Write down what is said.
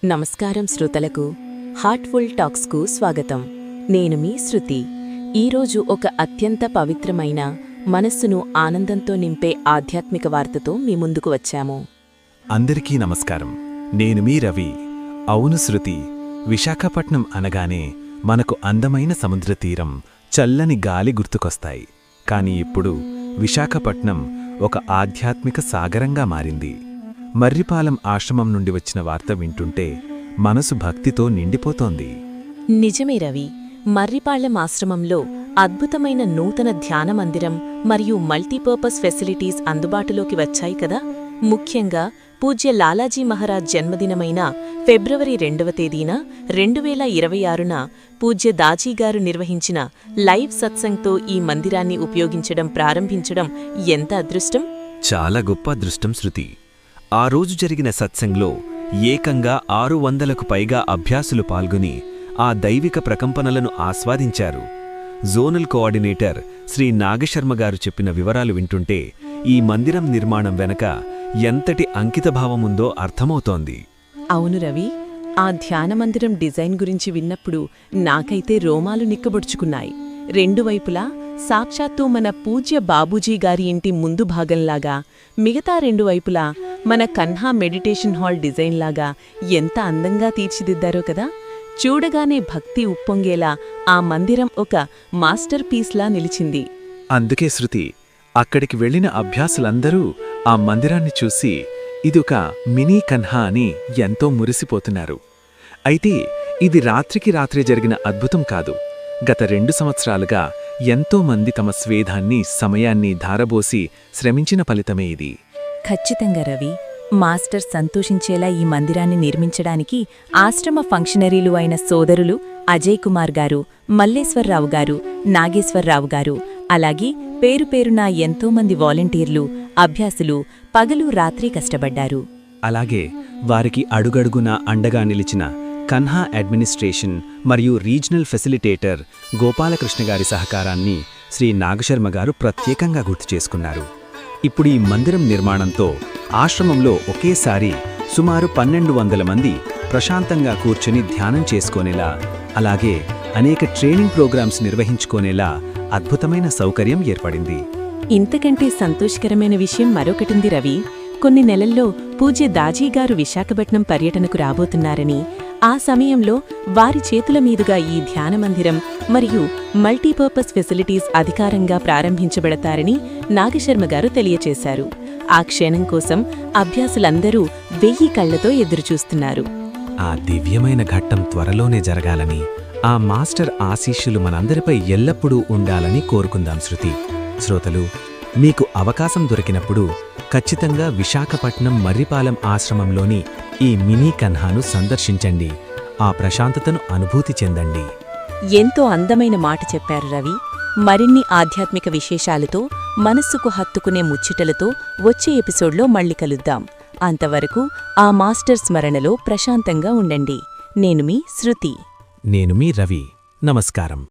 నమస్కారం శ్రోతలకు హార్ట్ఫుల్ టాక్స్కు స్వాగతం. నేను మీ శృతి. ఈరోజు ఒక అత్యంత పవిత్రమైన, మనస్సును ఆనందంతో నింపే ఆధ్యాత్మిక వార్తతో మీ ముందుకు వచ్చాము. అందరికీ నమస్కారం. నేను మీ రవి. అవును శృతి, విశాఖపట్నం అనగానే మనకు అందమైన సముద్రతీరం, చల్లని గాలి గుర్తుకొస్తాయి. కాని ఇప్పుడు విశాఖపట్నం ఒక ఆధ్యాత్మిక సాగరంగా మారింది. మర్రిపాలెం ఆశ్రమం నుండి వచ్చిన వార్త వింటుంటే మనసు భక్తితో నిండిపోతోంది. నిజమే రవి. మర్రిపాళ్లెం ఆశ్రమంలో అద్భుతమైన నూతన ధ్యాన మందిరం మరియు మల్టీపర్పస్ ఫెసిలిటీస్ అందుబాటులోకి వచ్చాయి కదా. ముఖ్యంగా పూజ్య లాలాజీ మహారాజ్ జన్మదినమైన ఫిబ్రవరి 2వ తేదీన 2026న పూజ్య దాజీగారు నిర్వహించిన లైవ్ సత్సంగ్తో ఈ మందిరాన్ని ఉపయోగించడం ప్రారంభించడం ఎంత అదృష్టం! చాలా గొప్ప అదృష్టం శృతి. ఆ రోజు జరిగిన సత్సంగ్లో ఏకంగా 600కు పైగా అభ్యాసులు పాల్గొని ఆ దైవిక ప్రకంపనలను ఆస్వాదించారు. జోనల్ కోఆర్డినేటర్ శ్రీ నాగశర్మగారు చెప్పిన వివరాలు వింటుంటే ఈ మందిరం నిర్మాణం వెనక ఎంతటి అంకితభావముందో అర్థమవుతోంది. అవును రవి, ఆ ధ్యానమందిరం డిజైన్ గురించి విన్నప్పుడు నాకైతే రోమాలు నిక్కబొడుచుకున్నాయి. రెండు వైపులా సాక్షాత్తు మన పూజ్య బాబూజీ గారి ఇంటి ముందు భాగంలాగా, మిగతా రెండు వైపులా మన కన్హా మెడిటేషన్ హాల్ డిజైన్లాగా ఎంత అందంగా తీర్చిదిద్దారో కదా. చూడగానే భక్తి ఉప్పొంగేలా ఆ మందిరం ఒక మాస్టర్ పీస్లా నిలిచింది. అందుకే శృతి, అక్కడికి వెళ్లిన అభ్యాసులందరూ ఆ మందిరాన్ని చూసి ఇదొక మినీ కన్హా అని ఎంతో మురిసిపోతున్నారు. అయితే ఇది రాత్రికి రాత్రే జరిగిన అద్భుతం కాదు. గత 2 సంవత్సరాలుగా ఎంతోమంది తమ స్వేదాన్ని, సమయాన్ని ధారబోసి శ్రమించిన ఫలితమే ఇది. ఖచ్చితంగా రవి. మాస్టర్ సంతోషించేలా ఈ మందిరాన్ని నిర్మించడానికి ఆశ్రమ ఫంక్షనరీలు అయిన సోదరులు అజయ్ కుమార్ గారు, మల్లేశ్వర్రావు గారు, నాగేశ్వర్రావు గారు, అలాగే పేరుపేరున ఎంతోమంది వాలంటీర్లు, అభ్యాసులు పగలు రాత్రి కష్టపడ్డారు. అలాగే వారికి అడుగడుగునా అండగా నిలిచిన కన్హా అడ్మినిస్ట్రేషన్ మరియు రీజనల్ ఫెసిలిటేటర్ గోపాలకృష్ణగారి సహకారాన్ని శ్రీ నాగశర్మగారు ప్రత్యేకంగా గుర్తు చేసుకున్నారు. ఇప్పుడు ఈ మందిరం నిర్మాణంతో ఆశ్రమంలో ఒకేసారి సుమారు 1200 మంది ప్రశాంతంగా కూర్చుని ధ్యానం చేసుకునేలా, అలాగే అనేక ట్రైనింగ్ ప్రోగ్రామ్స్ నిర్వహించుకునేలా అద్భుతమైన సౌకర్యం ఏర్పడింది. ఇంతకంటే సంతోషకరమైన విషయం మరొకటింది రవి. కొన్ని నెలల్లో పూజ్య దాజీగారు విశాఖపట్నం పర్యటనకు రాబోతున్నారని, ఆ సమయంలో వారి చేతుల మీదుగా ఈ ధ్యానమందిరం మరియు మల్టీపర్పస్ ఫెసిలిటీస్ అధికారంగా ప్రారంభించబడతారని నాగశర్మగారు తెలియచేశారు. ఆ క్షణం కోసం అభ్యాసులందరూ 1000 కళ్లతో ఎదురుచూస్తున్నారు. ఆ దివ్యమైన ఘట్టం త్వరలోనే జరగాలని, ఆ మాస్టర్ ఆశీస్సులు మనందరిపై ఎల్లప్పుడూ ఉండాలని కోరుకుందాం శృతి. శ్రోతలు, మీకు అవకాశం దొరికినప్పుడు ఖచ్చితంగా విశాఖపట్నం మర్రిపాలెం ఆశ్రమంలోని ఈ మినీ కన్హాను సందర్శించండి. ఆ ప్రశాంతతను అనుభూతి చెందండి. ఎంతో అందమైన మాట చెప్పారు రవి. మరిన్ని ఆధ్యాత్మిక విశేషాలతో, మనస్సుకు హత్తుకునే ముచ్చటలతో వచ్చే ఎపిసోడ్లో మళ్ళీ కలుద్దాం. అంతవరకు ఆ మాస్టర్ స్మరణలో ప్రశాంతంగా ఉండండి. నేను మీ శృతి. నేను మీ రవి. నమస్కారం.